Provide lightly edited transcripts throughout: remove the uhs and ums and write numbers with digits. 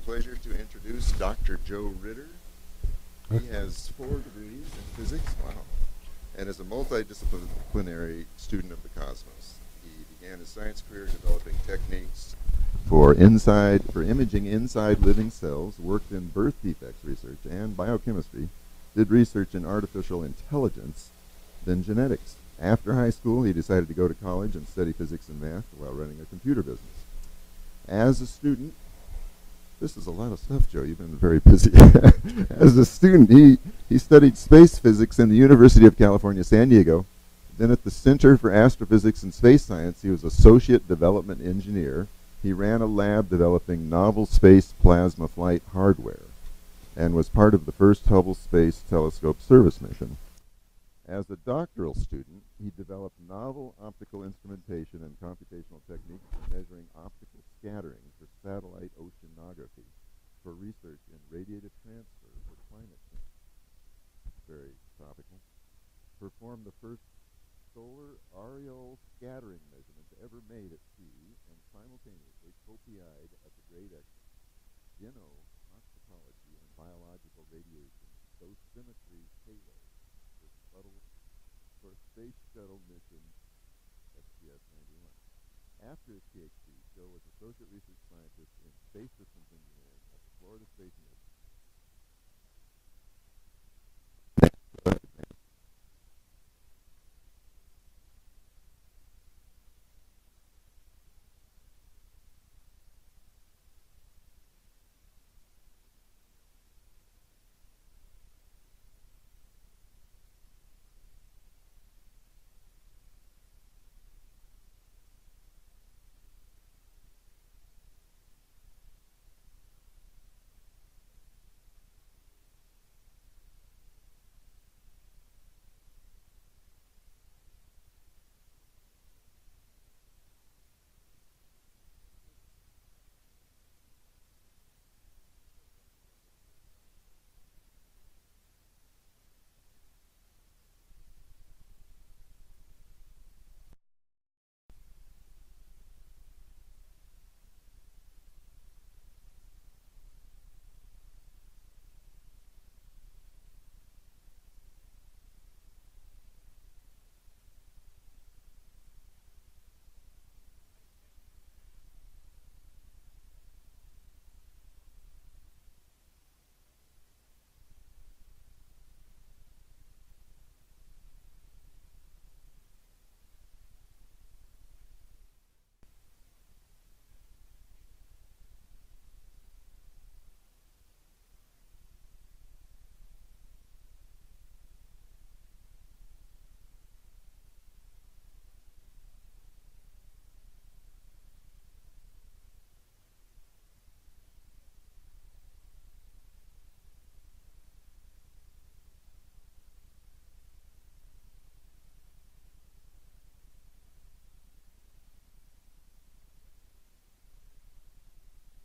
pleasure to introduce Dr. Joe Ritter. He has 4 degrees in physics, wow, and is a multidisciplinary student of the cosmos. He began his science career developing techniques for imaging inside living cells, worked in birth defects research and biochemistry, did research in artificial intelligence, then genetics. After high school, he decided to go to college and study physics and math while running a computer business. As a student, this is a lot of stuff, Joe. You've been very busy. As a student, he studied space physics in the University of California, San Diego. Then at the Center for Astrophysics and Space Science, he was Associate Development Engineer. He ran a lab developing novel space plasma flight hardware and was part of the first Hubble Space Telescope service mission. As a doctoral student, he developed novel optical instrumentation and computational techniques for measuring optical scattering for satellite oceanography for research in radiative transfer for climate change. Very topical. Performed the first solar areal scattering measurements ever made at sea and simultaneously co-PI'd at the Great Genotoxicology and Biological Radiation Dosimetry payload for Space Shuttle mission STS-91. After his PhD, Joe was Associate Research Scientist in Space Systems Engineering at the Florida Space University.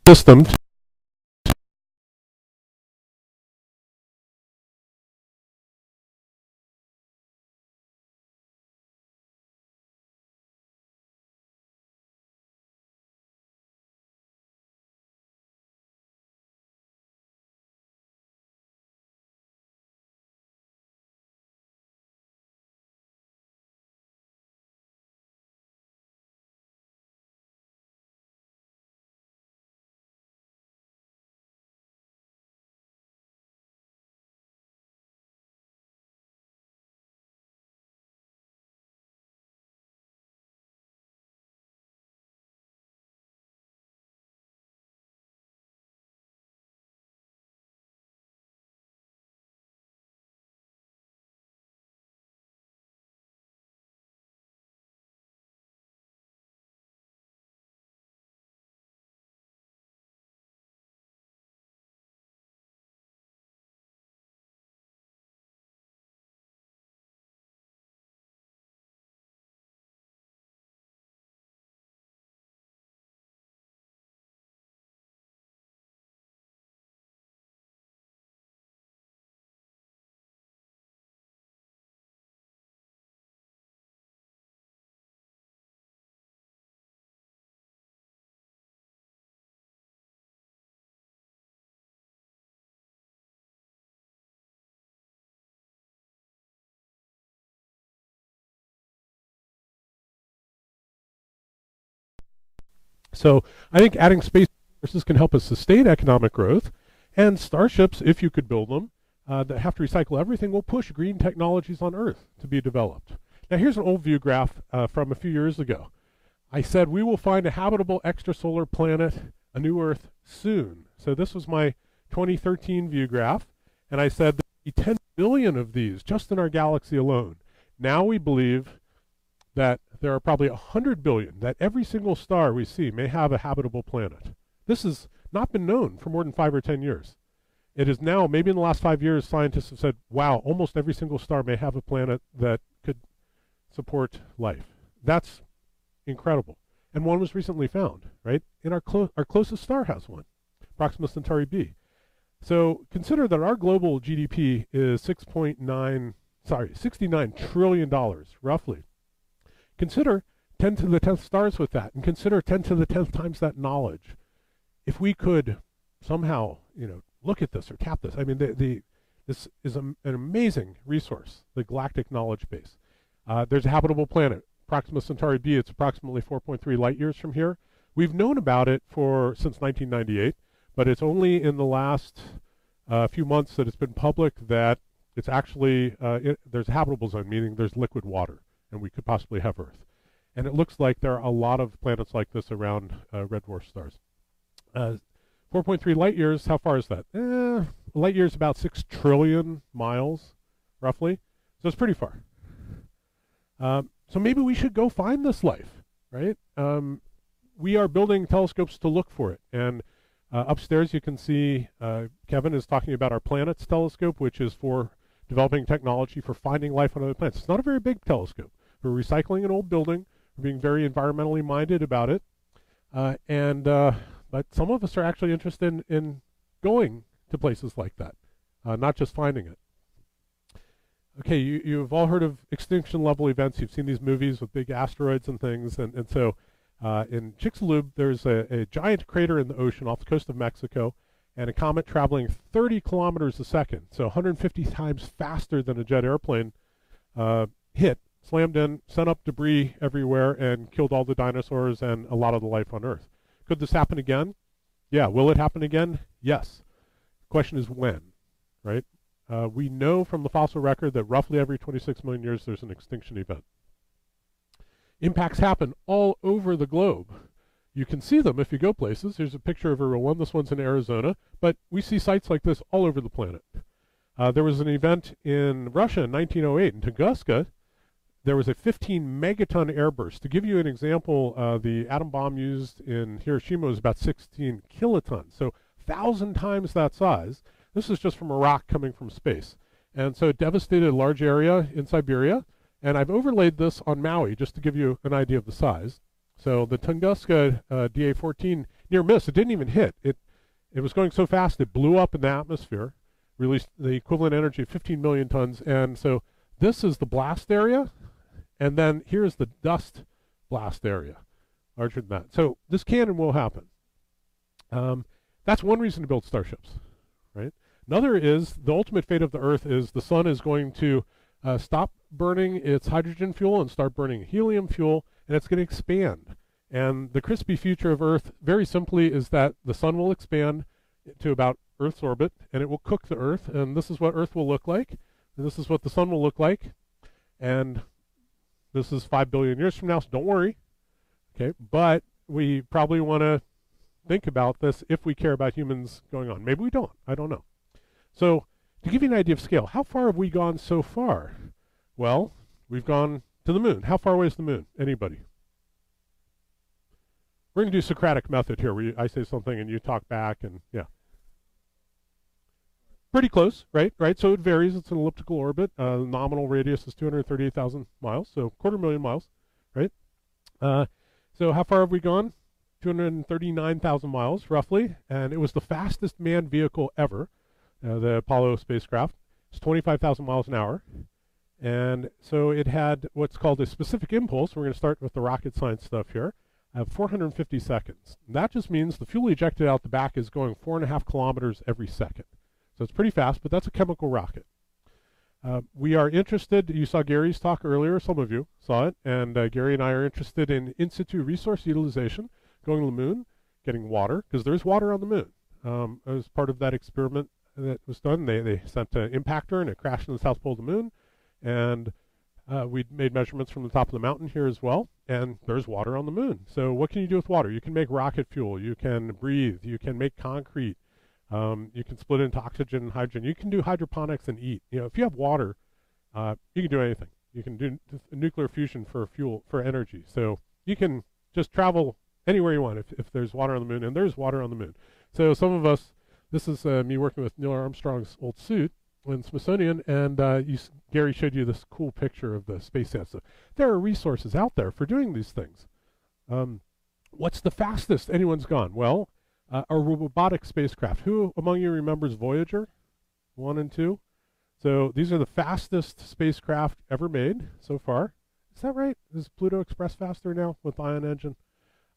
Systems So I think adding space resources can help us sustain economic growth, and starships, if you could build them, that have to recycle everything, will push green technologies on Earth to be developed. Now here's an old view graph from a few years ago. I said we will find a habitable extrasolar planet, a new Earth, soon. So this was my 2013 view graph, and I said there'd be 10 billion of these just in our galaxy alone. Now we believe that there are probably 100 billion, that every single star we see may have a habitable planet. This has not been known for more than 5 or 10 years. It is now, maybe in the last 5 years, scientists have said, wow, almost every single star may have a planet that could support life. That's incredible. And one was recently found, right? And our closest star has one, Proxima Centauri b. So consider that our global GDP is $69 trillion, roughly. Consider 10 to the 10th stars with that, and consider 10 to the 10th times that knowledge. If we could somehow, look at this or tap this, I mean, this is an amazing resource, the galactic knowledge base. There's a habitable planet, Proxima Centauri b. It's approximately 4.3 light years from here. We've known about it since 1998, but it's only in the last few months that it's been public that it's actually, there's a habitable zone, meaning there's liquid water, and we could possibly have Earth. And it looks like there are a lot of planets like this around red dwarf stars. 4.3 light years, how far is that? Light years about 6 trillion miles, roughly. So it's pretty far. So maybe we should go find this life, right? We are building telescopes to look for it. And upstairs you can see Kevin is talking about our Planets telescope, which is for developing technology for finding life on other planets. It's not a very big telescope. We're recycling an old building. We're being very environmentally minded about it. But some of us are actually interested in going to places like that, not just finding it. Okay, you've all heard of extinction level events. You've seen these movies with big asteroids and things. And so in Chicxulub, there's a giant crater in the ocean off the coast of Mexico, and a comet traveling 30 kilometers a second, so 150 times faster than a jet airplane, hit, slammed in, sent up debris everywhere, and killed all the dinosaurs and a lot of the life on Earth. Could this happen again? Yeah. Will it happen again? Yes. The question is when, right? We know from the fossil record that roughly every 26 million years there's an extinction event. Impacts happen all over the globe. You can see them if you go places. Here's a picture of a real one. This one's in Arizona, but we see sites like this all over the planet. There was an event in Russia in 1908 in Tunguska. There was a 15 megaton airburst. To give you an example, the atom bomb used in Hiroshima was about 16 kilotons, so 1,000 times that size. This is just from a rock coming from space. And so it devastated a large area in Siberia, and I've overlaid this on Maui just to give you an idea of the size. So the Tunguska DA-14 near miss, it didn't even hit. It was going so fast it blew up in the atmosphere, released the equivalent energy of 15 million tons, and so this is the blast area. And then here's the dust blast area, larger than that. So this can and will happen. That's one reason to build starships, right? Another is the ultimate fate of the Earth is the sun is going to stop burning its hydrogen fuel and start burning helium fuel, and it's going to expand. And the crispy future of Earth, very simply, is that the sun will expand to about Earth's orbit, and it will cook the Earth, and this is what Earth will look like, and this is what the sun will look like, and this is 5 billion years from now, so don't worry. Okay, but we probably want to think about this if we care about humans going on. Maybe we don't. I don't know. So to give you an idea of scale, how far have we gone so far? Well, we've gone to the moon. How far away is the moon? Anybody? We're going to do Socratic method here, where I say something and you talk back, and yeah. Pretty close, right? So it varies. It's an elliptical orbit. Nominal radius is 238,000 miles, so 250,000 miles, right? So how far have we gone? 239,000 miles, roughly, and it was the fastest manned vehicle ever, the Apollo spacecraft. It's 25,000 miles an hour, and so it had what's called a specific impulse. We're going to start with the rocket science stuff here. 450 seconds. That just means the fuel ejected out the back is going 4.5 kilometers every second. So it's pretty fast, but that's a chemical rocket. We are interested, you saw Gary's talk earlier, some of you saw it, and Gary and I are interested in in situ resource utilization. going to the moon, getting water, because there's water on the moon. As part of that experiment that was done, they sent an impactor and it crashed in the south pole of the moon, and we made measurements from the top of the mountain here as well, and there's water on the moon. So what can you do with water? You can make rocket fuel, you can breathe, you can make concrete, you can split it into oxygen and hydrogen, you can do hydroponics and eat. You know, if you have water, you can do anything. You can do nuclear fusion for fuel, for energy. So you can just travel anywhere you want if there's water on the moon, and there's water on the moon. So some of us, this is me working with Neil Armstrong's old suit in Smithsonian, and Gary showed you this cool picture of the space station. So there are resources out there for doing these things. What's the fastest anyone's gone? Well, a robotic spacecraft. Who among you remembers Voyager 1 and 2? So these are the fastest spacecraft ever made so far. Is that right? Is Pluto Express faster now with ion engine?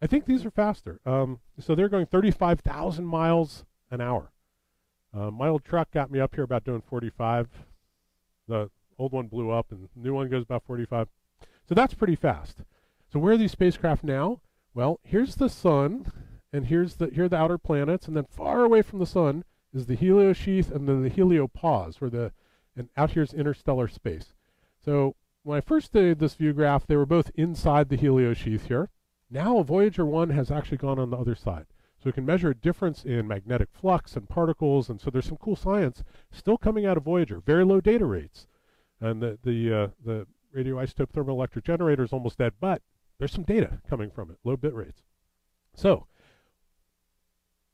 I think these are faster. So they're going 35,000 miles an hour. My old truck got me up here about doing 45. The old one blew up, and the new one goes about 45. So that's pretty fast. So where are these spacecraft now? Well, here's the sun, and here are the outer planets, and then far away from the sun is the heliosheath and then the heliopause, and out here's interstellar space. So when I first did this view graph, they were both inside the heliosheath here. Now Voyager 1 has actually gone on the other side. So we can measure a difference in magnetic flux and particles, and so there's some cool science still coming out of Voyager. Very low data rates. And the radioisotope thermoelectric generator is almost dead, but there's some data coming from it, low bit rates. So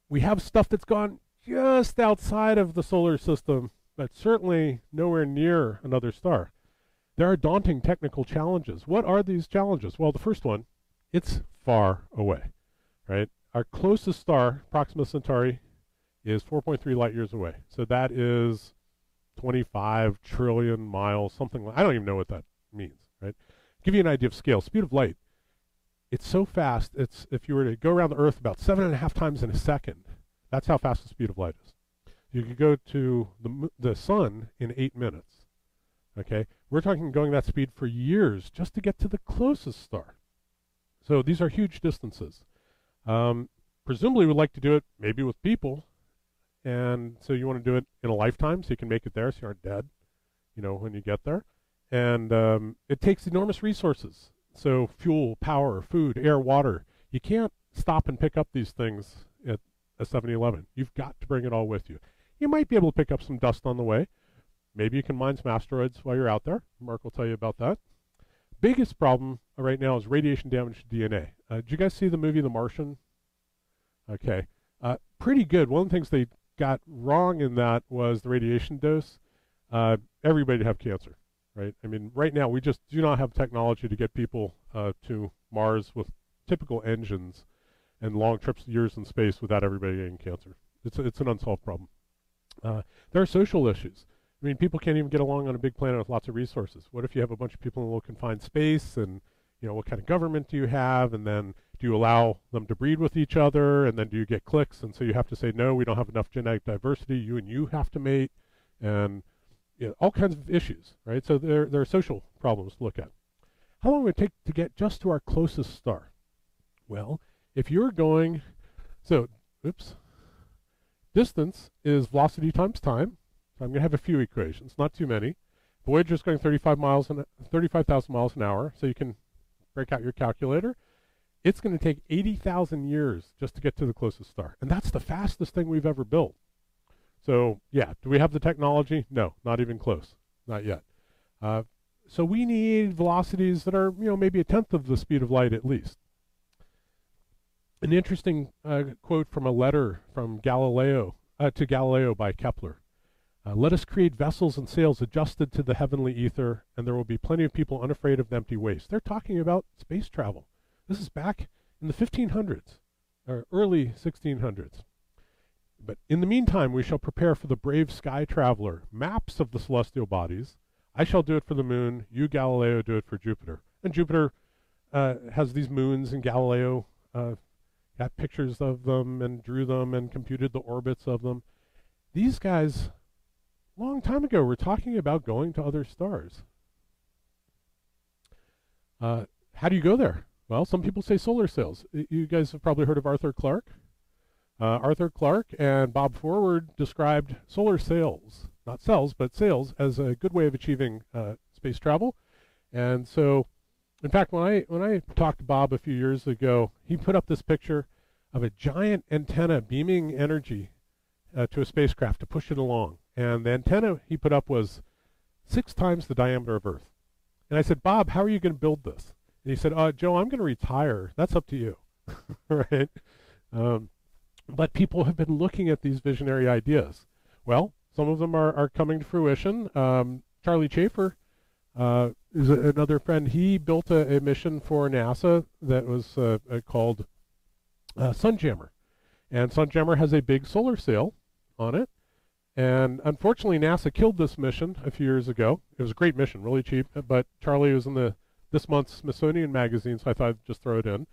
we have stuff that's gone just outside of the solar system, but certainly nowhere near another star. There are daunting technical challenges. What are these challenges? Well, the first one, it's far away, right? Our closest star, Proxima Centauri, is 4.3 light years away. So that is 25 trillion miles, something like, I don't even know what that means, right? Give you an idea of scale. Speed of light, it's so fast, it's, if you were to go around the Earth about 7.5 times in a second, that's how fast the speed of light is. You could go to the sun in 8 minutes, okay? We're talking going that speed for years just to get to the closest star. So these are huge distances. Presumably we'd like to do it maybe with people, and so you want to do it in a lifetime so you can make it there so you aren't dead, you know, when you get there. And it takes enormous resources. So fuel, power, food, air, water. You can't stop and pick up these things at a 7-Eleven. You've got to bring it all with you. You might be able to pick up some dust on the way. Maybe you can mine some asteroids while you're out there. Mark will tell you about that. Biggest problem right now is radiation damage to DNA. Did you guys see the movie The Martian? Okay. Pretty good. One of the things they got wrong in that was the radiation dose. Everybody to have cancer, right? I mean, right now we just do not have technology to get people to Mars with typical engines and long trips, years in space without everybody getting cancer. It's an unsolved problem. There are social issues. I mean, people can't even get along on a big planet with lots of resources. What if you have a bunch of people in a little confined space, and you know, what kind of government do you have, and then do you allow them to breed with each other, and then do you get cliques, and so you have to say, no, we don't have enough genetic diversity, you and you have to mate, and you know, all kinds of issues, right? So there are social problems to look at. How long would it take to get just to our closest star? Well, if you're going, so, oops, distance is velocity times time. So I'm going to have a few equations, not too many. Voyager is going 35,000 miles an hour, so you can break out your calculator. It's going to take 80,000 years just to get to the closest star. And that's the fastest thing we've ever built. So, yeah, do we have the technology? No, not even close. Not yet. So we need velocities that are, you know, maybe a tenth of the speed of light at least. An interesting quote from a letter from Galileo to Galileo by Kepler. Let us create vessels and sails adjusted to the heavenly ether, and there will be plenty of people unafraid of the empty waste. They're talking about space travel. This is back in the 1500s, or early 1600s. But in the meantime, we shall prepare for the brave sky traveler maps of the celestial bodies. I shall do it for the moon. You, Galileo, do it for Jupiter. And Jupiter has these moons, and Galileo got pictures of them and drew them and computed the orbits of them. These guys, long time ago, were talking about going to other stars. How do you go there? Well, some people say solar sails. You guys have probably heard of Arthur Clarke. Arthur Clarke and Bob Forward described solar sails, not cells, but sails, as a good way of achieving space travel. And so, in fact, when I talked to Bob a few years ago, he put up this picture of a giant antenna beaming energy to a spacecraft to push it along. And the antenna he put up was 6 times the diameter of Earth. And I said, Bob, how are you going to build this? And he said, Joe, I'm going to retire. That's up to you. Right? But people have been looking at these visionary ideas. Well, some of them are coming to fruition. Charlie Chafer is another friend. He built a mission for NASA that was called Sunjammer. And Sunjammer has a big solar sail on it. And unfortunately, NASA killed this mission a few years ago. It was a great mission, really cheap. But Charlie was in this month's Smithsonian magazine, so I thought I'd just throw it in.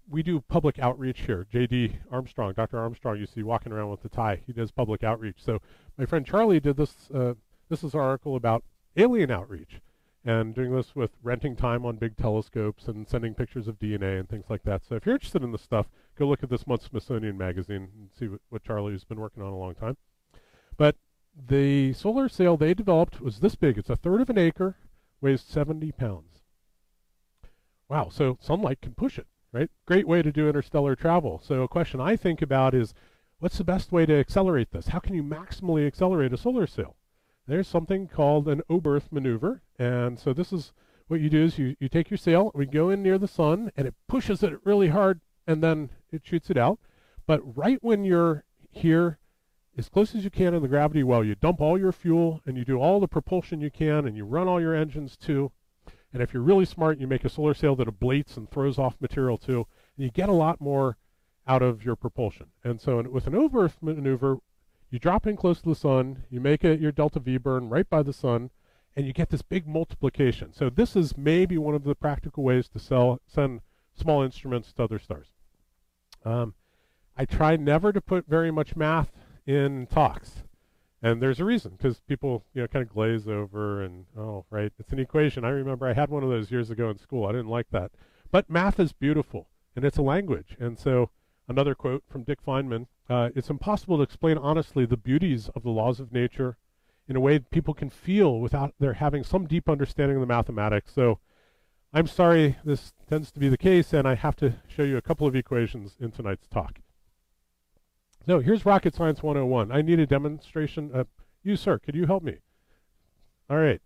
We do public outreach here. J.D. Armstrong, Dr. Armstrong, you see walking around with the tie. He does public outreach. So my friend Charlie did this. This is an article about alien outreach and doing this with renting time on big telescopes and sending pictures of DNA and things like that. So if you're interested in this stuff, go look at this month's Smithsonian magazine and see what Charlie's been working on a long time. But the solar sail they developed was this big. It's 1/3 of an acre, weighs 70 pounds. Wow, so sunlight can push it. Right? Great way to do interstellar travel. So a question I think about is, what's the best way to accelerate this? How can you maximally accelerate a solar sail? There's something called an Oberth maneuver. And so this is what you do is you take your sail, we go in near the sun, and it pushes it really hard, and then it shoots it out. But right when you're here, as close as you can in the gravity well, you dump all your fuel, and you do all the propulsion you can, and you run all your engines too. And if you're really smart, you make a solar sail that ablates and throws off material too. And you get a lot more out of your propulsion. And so with an Oberth maneuver, you drop in close to the sun, you make your delta V burn right by the sun, and you get this big multiplication. So this is maybe one of the practical ways to send small instruments to other stars. I try never to put very much math in talks. And there's a reason, because people, kind of glaze over and, oh, right, it's an equation. I remember I had one of those years ago in school. I didn't like that. But math is beautiful, and it's a language. And so another quote from Dick Feynman, it's impossible to explain honestly the beauties of the laws of nature in a way that people can feel without their having some deep understanding of the mathematics. So I'm sorry this tends to be the case, and I have to show you a couple of equations in tonight's talk. So here's Rocket Science 101. I need a demonstration. You, sir, could you help me? All right.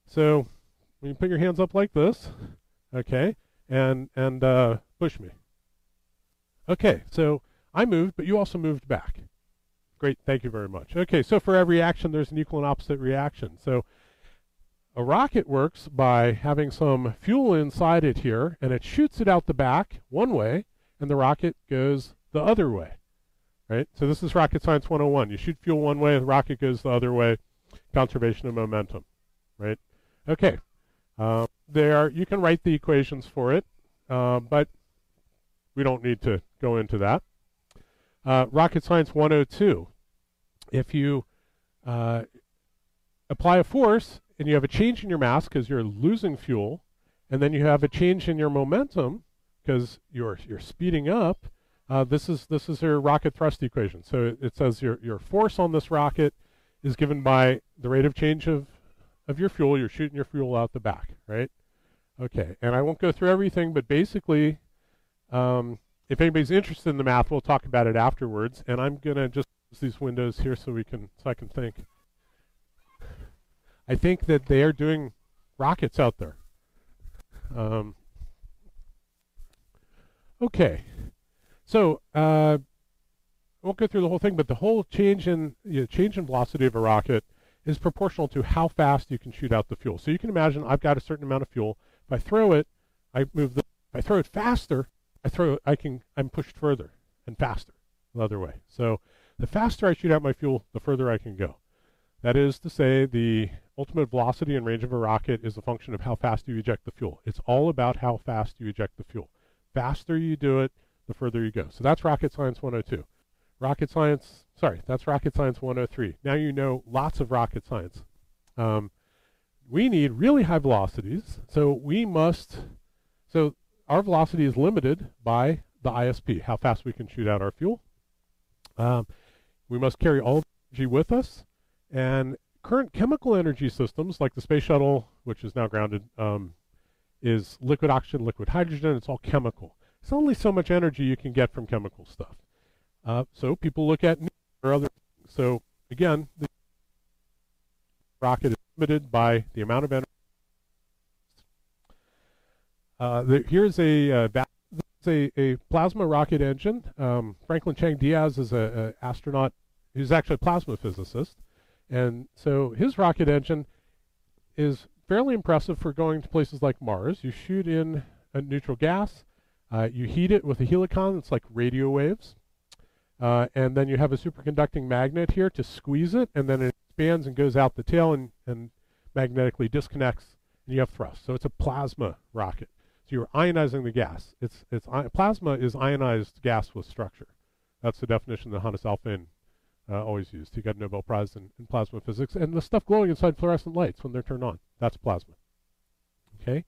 So when you put your hands up like this, okay, and push me. Okay, so I moved, but you also moved back. Great, thank you very much. Okay, so for every action, there's an equal and opposite reaction. So a rocket works by having some fuel inside it here, and it shoots it out the back one way, and the rocket goes the other way. Right? So this is Rocket Science 101. You shoot fuel one way, the rocket goes the other way. Conservation of momentum. Right? Okay. You can write the equations for it, but we don't need to go into that. Rocket Science 102. If you apply a force and you have a change in your mass because you're losing fuel, and then you have a change in your momentum because you're speeding up, this is your rocket thrust equation. So it says your force on this rocket is given by the rate of change of your fuel. You're shooting your fuel out the back, right? Okay, and I won't go through everything, but basically, if anybody's interested in the math, we'll talk about it afterwards. And I'm gonna just use these windows here so I can think. I think that they are doing rockets out there. Okay. So I won't go through the whole thing, but the whole change in velocity of a rocket is proportional to how fast you can shoot out the fuel. So you can imagine I've got a certain amount of fuel. If I throw it, I move if I throw it faster, I'm pushed further and faster the other way. So the faster I shoot out my fuel, the further I can go. That is to say, the ultimate velocity and range of a rocket is a function of how fast you eject the fuel. It's all about how fast you eject the fuel. Faster you do it, the further you go. So that's Rocket Science 102. That's Rocket Science 103. Now you know lots of rocket science. We need really high velocities, so our velocity is limited by the ISP, how fast we can shoot out our fuel. We must carry all the energy with us, and current chemical energy systems, like the space shuttle, which is now grounded, is liquid oxygen, liquid hydrogen. It's all chemical. It's only so much energy you can get from chemical stuff. So people look at or other. So again, the rocket is limited by the amount of energy. Here's a plasma rocket engine. Franklin Chang Diaz is an astronaut who's actually a plasma physicist. And so his rocket engine is fairly impressive for going to places like Mars. You shoot in a neutral gas. You heat it with a helicon. It's like radio waves. And then you have a superconducting magnet here to squeeze it. And then it expands and goes out the tail and magnetically disconnects. And you have thrust. So it's a plasma rocket. So you're ionizing the gas. Plasma is ionized gas with structure. That's the definition that Hannes Alfvén always used. He got a Nobel Prize in plasma physics. And the stuff glowing inside fluorescent lights when they're turned on, that's plasma. Okay?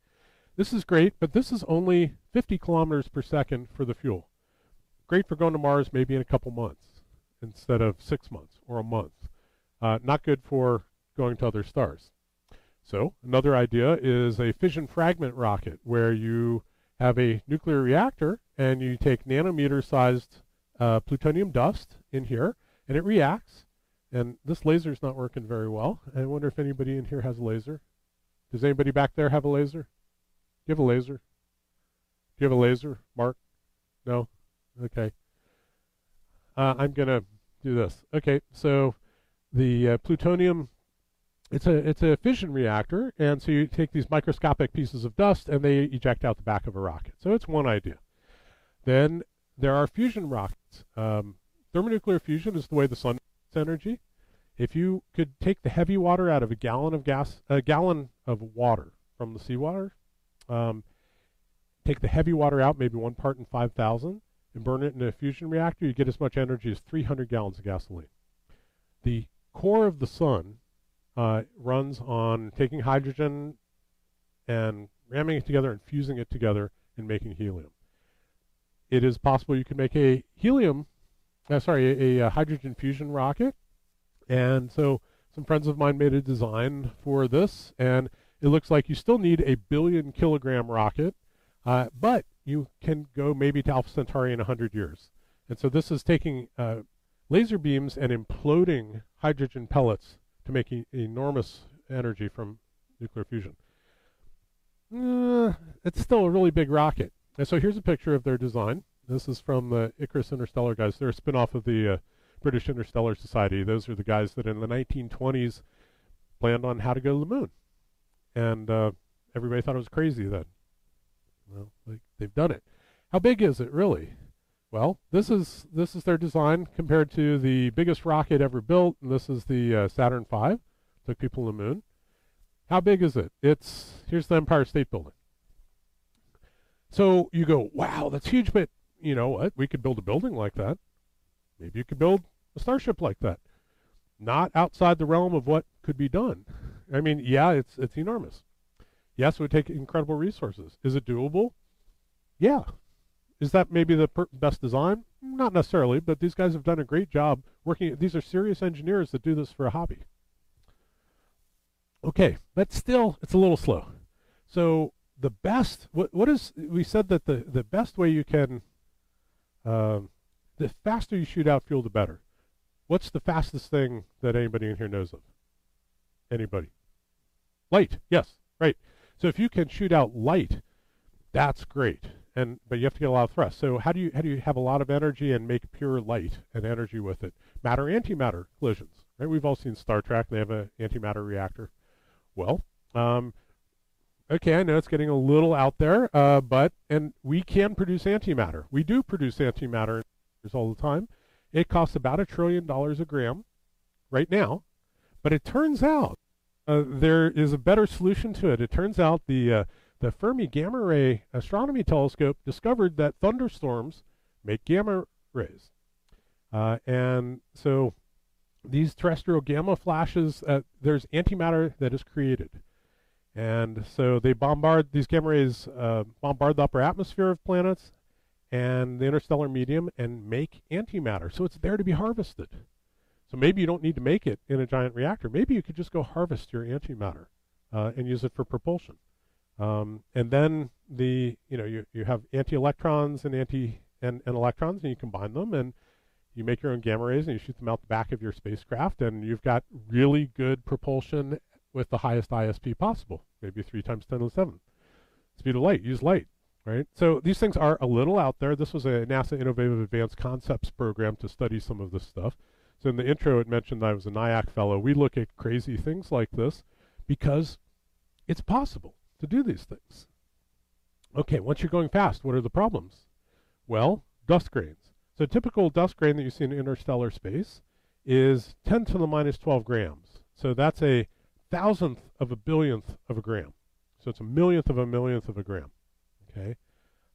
This is great, but this is only 50 kilometers per second for the fuel. Great for going to Mars maybe in a couple months instead of 6 months or a month. Not good for going to other stars. So another idea is a fission fragment rocket where you have a nuclear reactor and you take nanometer-sized plutonium dust in here, and it reacts. And this laser's not working very well. I wonder if anybody in here has a laser. Does anybody back there have a laser? Do you have a laser? Do you have a laser, Mark? No? Okay. I'm going to do this. Okay, so the plutonium, it's a fission reactor, and so you take these microscopic pieces of dust and they eject out the back of a rocket. So it's one idea. Then there are fusion rockets. Thermonuclear fusion is the way the sun gets energy. If you could take the heavy water out of a gallon of water from the seawater, take the heavy water out, maybe 1 part in 5,000, and burn it in a fusion reactor, you get as much energy as 300 gallons of gasoline. The core of the sun runs on taking hydrogen and ramming it together and fusing it together and making helium. It is possible you can make a hydrogen fusion rocket. And so some friends of mine made a design for this, and it looks like you still need a 1 billion kilogram rocket, but you can go maybe to Alpha Centauri in 100 years. And so this is taking laser beams and imploding hydrogen pellets to make enormous energy from nuclear fusion. It's still a really big rocket. And so here's a picture of their design. This is from the Icarus Interstellar guys. They're a spin-off of the British Interstellar Society. Those are the guys that in the 1920s planned on how to go to the moon. And everybody thought it was crazy then. Well, they've done it. How big is it really? Well, this is their design compared to the biggest rocket ever built, and this is the Saturn V. Took people to the moon. How big is it? Here's the Empire State Building. So you go, wow, that's huge, but you know what? We could build a building like that. Maybe you could build a starship like that. Not outside the realm of what could be done. I mean, yeah, it's enormous. Yes, it would take incredible resources. Is it doable? Yeah. Is that maybe the best design? Not necessarily, but these guys have done a great job working. These are serious engineers that do this for a hobby. Okay, but still, it's a little slow. So the best, we said that the best way you can, the faster you shoot out fuel, the better. What's the fastest thing that anybody in here knows of? Anybody? Light, yes, right. So if you can shoot out light, that's great. But you have to get a lot of thrust. So how do you have a lot of energy and make pure light and energy with it? Matter-antimatter collisions, right? We've all seen Star Trek. They have an antimatter reactor. Well, okay, I know it's getting a little out there, and we can produce antimatter. We do produce antimatter all the time. It costs about $1 trillion a gram right now, but it turns out there is a better solution to it. It turns out the Fermi Gamma Ray Astronomy Telescope discovered that thunderstorms make gamma rays. And so these terrestrial gamma flashes, there's antimatter that is created. And so they bombard, these gamma rays bombard the upper atmosphere of planets and the interstellar medium and make antimatter. So it's there to be harvested. So maybe you don't need to make it in a giant reactor. Maybe you could just go harvest your antimatter and use it for propulsion. And then you have anti-electrons and and electrons, and you combine them, and you make your own gamma rays, and you shoot them out the back of your spacecraft, and you've got really good propulsion with the highest ISP possible, maybe 3 times 10 to the 7th. Speed of light, use light, right? So these things are a little out there. This was a NASA Innovative Advanced Concepts program to study some of this stuff. So in the intro, it mentioned that I was a NIAC fellow. We look at crazy things like this because it's possible to do these things. Okay, once you're going fast, what are the problems? Well, dust grains. So a typical dust grain that you see in interstellar space is 10 to the minus 12 grams. So that's a thousandth of a billionth of a gram. So it's a millionth of a gram, okay?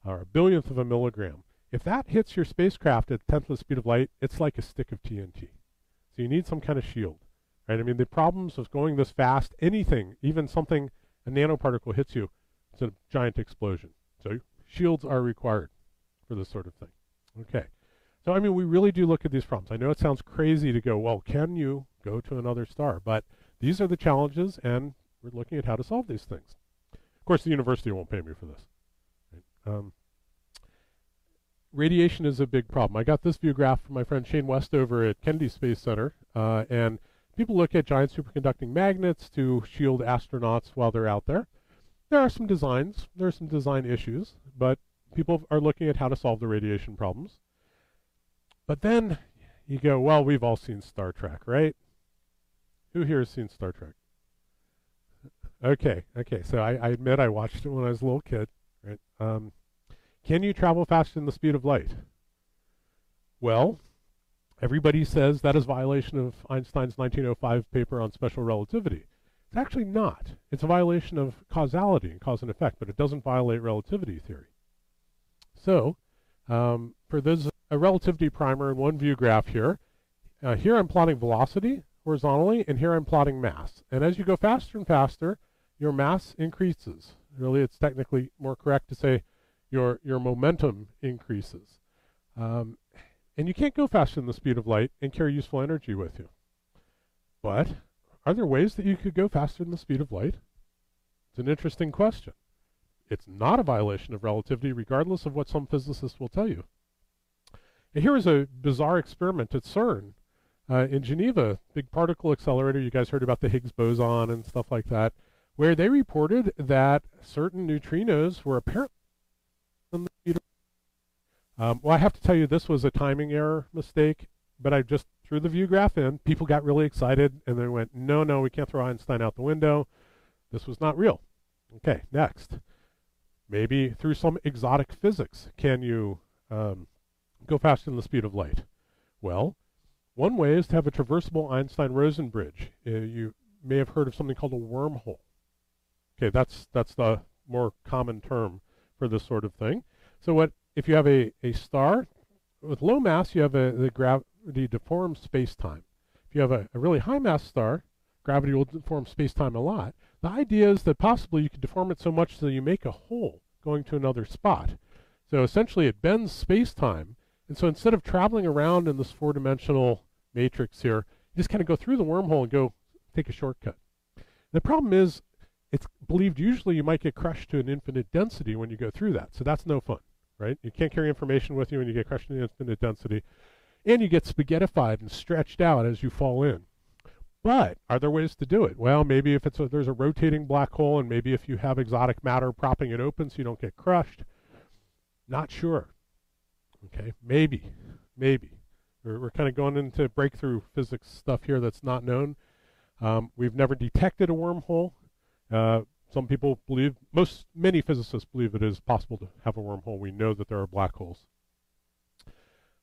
Or a billionth of a milligram. If that hits your spacecraft at 10th of the speed of light, it's like a stick of TNT. So you need some kind of shield, right? I mean, the problems of going this fast, anything, even something, a nanoparticle hits you, it's a giant explosion. So shields are required for this sort of thing. Okay. So, I mean, we really do look at these problems. I know it sounds crazy to go, well, can you go to another star? But these are the challenges, and we're looking at how to solve these things. Of course, the university won't pay me for this. Right? Radiation is a big problem. I got this view graph from my friend Shane Westover at Kennedy Space Center, and people look at giant superconducting magnets to shield astronauts while they're out there. There are some designs, there are some design issues, but people are looking at how to solve the radiation problems. But then you go, well, we've all seen Star Trek, right? Who here has seen Star Trek? Okay, so I admit I watched it when I was a little kid, right? Can you travel faster than the speed of light? Well, everybody says that is a violation of Einstein's 1905 paper on special relativity. It's actually not. It's a violation of causality and cause and effect, but it doesn't violate relativity theory. So, for this, a relativity primer and one view graph here. Here I'm plotting velocity horizontally, and here I'm plotting mass. And as you go faster and faster, your mass increases. Really, it's technically more correct to say your momentum increases. And you can't go faster than the speed of light and carry useful energy with you. But are there ways that you could go faster than the speed of light? It's an interesting question. It's not a violation of relativity, regardless of what some physicists will tell you. And here is a bizarre experiment at CERN in Geneva, big particle accelerator. You guys heard about the Higgs boson and stuff like that, where they reported that certain neutrinos were apparently in the speed of well, I have to tell you, this was a timing error mistake, but I just threw the view graph in. People got really excited, and they went, no, we can't throw Einstein out the window. This was not real. Okay, next. Maybe through some exotic physics can you go faster than the speed of light? Well, one way is to have a traversable Einstein-Rosen bridge. You may have heard of something called a wormhole. Okay, that's the more common term for this sort of thing. So what if you have a star with low mass, you have the gravity deformed space-time. If you have a really high mass star, gravity will deform space-time a lot. The idea is that possibly you could deform it so much so you make a hole going to another spot. So essentially it bends space-time, and so instead of traveling around in this four-dimensional matrix here, you just kind of go through the wormhole and go take a shortcut. The problem is it's believed usually you might get crushed to an infinite density when you go through that, so that's no fun, right? You can't carry information with you when you get crushed to an infinite density, and you get spaghettified and stretched out as you fall in. But are there ways to do it? Well, maybe if there's a rotating black hole, and maybe if you have exotic matter propping it open so you don't get crushed. Not sure. Okay, maybe. We're kind of going into breakthrough physics stuff here that's not known. We've never detected a wormhole. Some people believe, many physicists believe it is possible to have a wormhole. We know that there are black holes.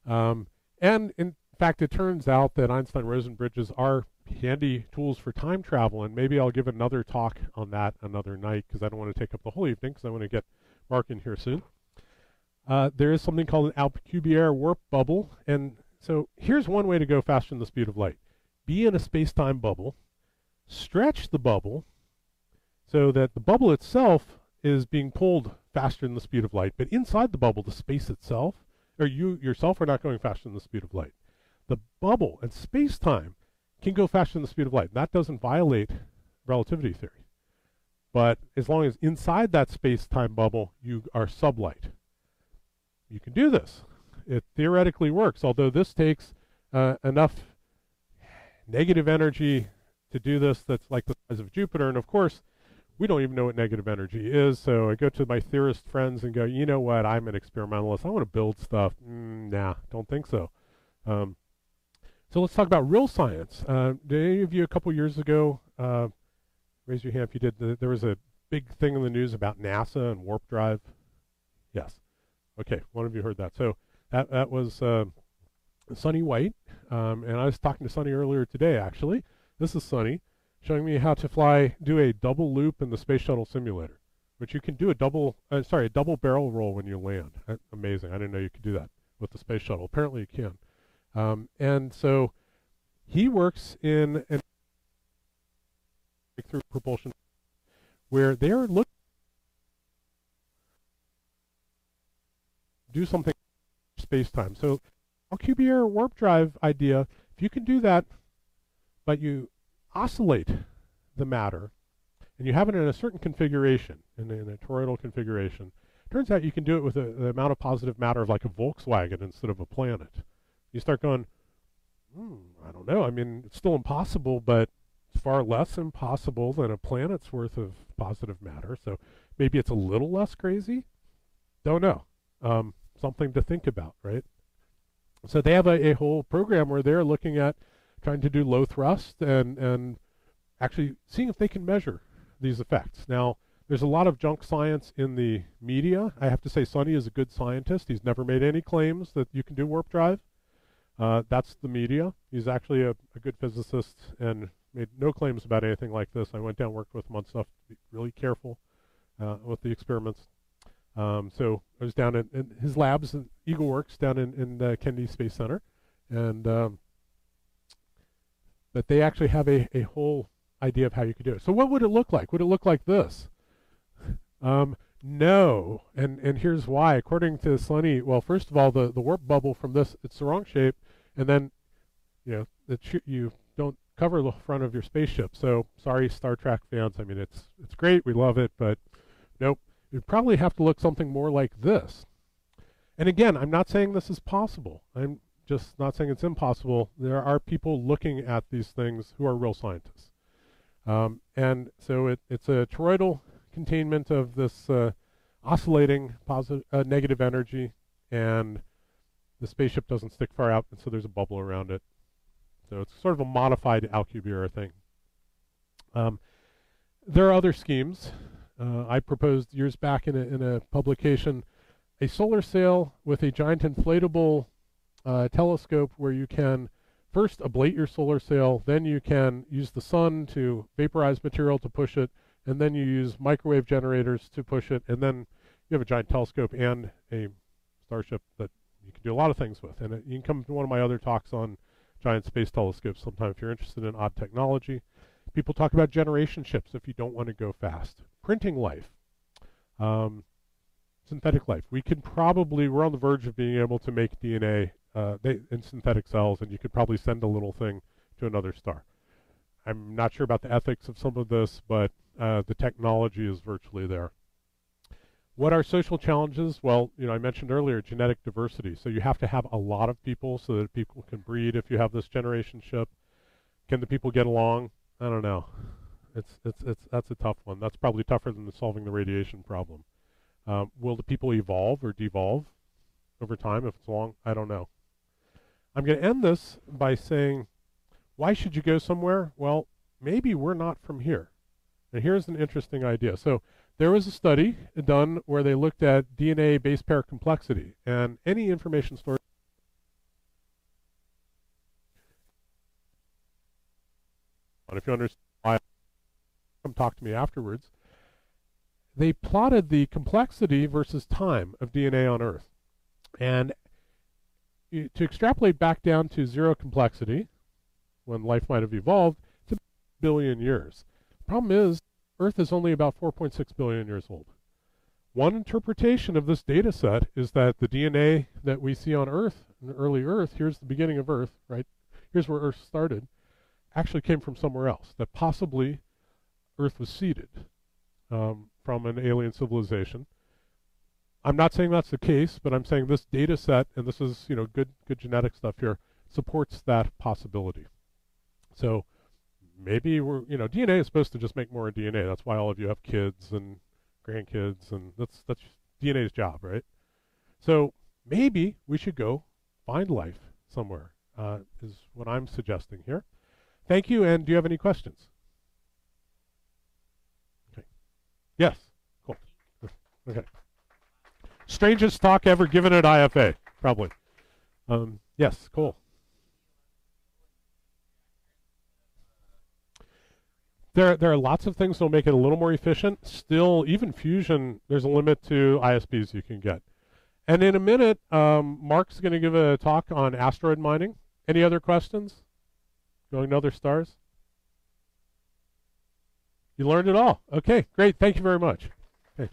And in fact, it turns out that Einstein-Rosen bridges are handy tools for time travel, and maybe I'll give another talk on that another night because I don't want to take up the whole evening because I want to get Mark in here soon. There is something called an Alcubierre warp bubble, and so here's one way to go faster than the speed of light. Be in a space-time bubble, stretch the bubble, so that the bubble itself is being pulled faster than the speed of light, but inside the bubble, the space itself, or you yourself, are not going faster than the speed of light. The bubble and space-time can go faster than the speed of light. That doesn't violate relativity theory. But as long as inside that space-time bubble you are sublight, you can do this. It theoretically works, although this takes enough negative energy to do this that's like the size of Jupiter. And of course, we don't even know what negative energy is. So I go to my theorist friends and go, you know what, I'm an experimentalist. I want to build stuff. Nah, don't think so. So let's talk about real science. Did any of you a couple years ago, raise your hand if you did, there was a big thing in the news about NASA and warp drive? Yes. Okay, one of you heard that. So that was Sonny White, and I was talking to Sonny earlier today, actually. This is Sonny showing me how to do a double loop in the space shuttle simulator, which you can do a double barrel roll when you land. Amazing. I didn't know you could do that with the space shuttle. Apparently you can. And so he works in an breakthrough propulsion where they're looking to do something space-time. So Alcubierre warp drive idea, if you can do that, but you oscillate the matter, and you have it in a certain configuration, in a toroidal configuration, turns out you can do it with the amount of positive matter of like a Volkswagen instead of a planet. You start going, I don't know. I mean, it's still impossible, but it's far less impossible than a planet's worth of positive matter. So maybe it's a little less crazy. Don't know. Something to think about, right? So they have a whole program where they're looking at trying to do low thrust and actually seeing if they can measure these effects. Now, there's a lot of junk science in the media. I have to say Sonny is a good scientist. He's never made any claims that you can do warp drive. That's the media. He's actually a good physicist and made no claims about anything like this. I went down and worked with him on stuff to be really careful with the experiments. So I was down in his labs, in Eagle Works, down in the Kennedy Space Center. And but they actually have a whole idea of how you could do it. So what would it look like? Would it look like this? No, and here's why. According to Sonny, well, first of all, the warp bubble from this, it's the wrong shape, and then, you know, you don't cover the front of your spaceship. So sorry, Star Trek fans. I mean, it's great, we love it, but nope. You'd probably have to look something more like this. And again, I'm not saying this is possible. I'm just not saying it's impossible. There are people looking at these things who are real scientists. And so it's a toroidal containment of this oscillating negative energy, and the spaceship doesn't stick far out, and so there's a bubble around it. So it's sort of a modified Alcubierre thing. There are other schemes. I proposed years back in a publication a solar sail with a giant inflatable telescope where you can first ablate your solar sail, then you can use the sun to vaporize material to push it, and then you use microwave generators to push it, and then you have a giant telescope and a Starship that you can do a lot of things with. And you can come to one of my other talks on giant space telescopes sometime if you're interested in odd technology. People talk about generation ships if you don't want to go fast. Printing life. Synthetic life. We're on the verge of being able to make DNA in synthetic cells, and you could probably send a little thing to another star. I'm not sure about the ethics of some of this, but the technology is virtually there. What are social challenges? Well, I mentioned earlier genetic diversity. So you have to have a lot of people so that people can breed if you have this generation ship. Can the people get along? I don't know. That's a tough one. That's probably tougher than solving the radiation problem. Will the people evolve or devolve over time if it's long? I don't know. I'm going to end this by saying, why should you go somewhere? Well, maybe we're not from here. And here's an interesting idea. So there was a study done where they looked at DNA base pair complexity, and any information storage. And if you understand why, come talk to me afterwards. They plotted the complexity versus time of DNA on Earth. And to extrapolate back down to zero complexity, when life might have evolved, it's a billion years. The problem is Earth is only about 4.6 billion years old. One interpretation of this data set is that the DNA that we see on Earth, in early Earth, here's the beginning of Earth, right? Here's where Earth started, actually came from somewhere else, that possibly Earth was seeded from an alien civilization. I'm not saying that's the case, but I'm saying this data set, and this is, good genetic stuff here, supports that possibility. So maybe DNA is supposed to just make more DNA. That's why all of you have kids and grandkids, and that's DNA's job, right? So maybe we should go find life somewhere, is what I'm suggesting here. Thank you, and do you have any questions? Okay. Yes. Cool. Okay. Strangest talk ever given at IFA, probably. Yes, cool. There are lots of things that will make it a little more efficient. Still, even fusion, there's a limit to ISBs you can get. And in a minute, Mark's going to give a talk on asteroid mining. Any other questions? Going to other stars? You learned it all. Okay, great. Thank you very much. Okay.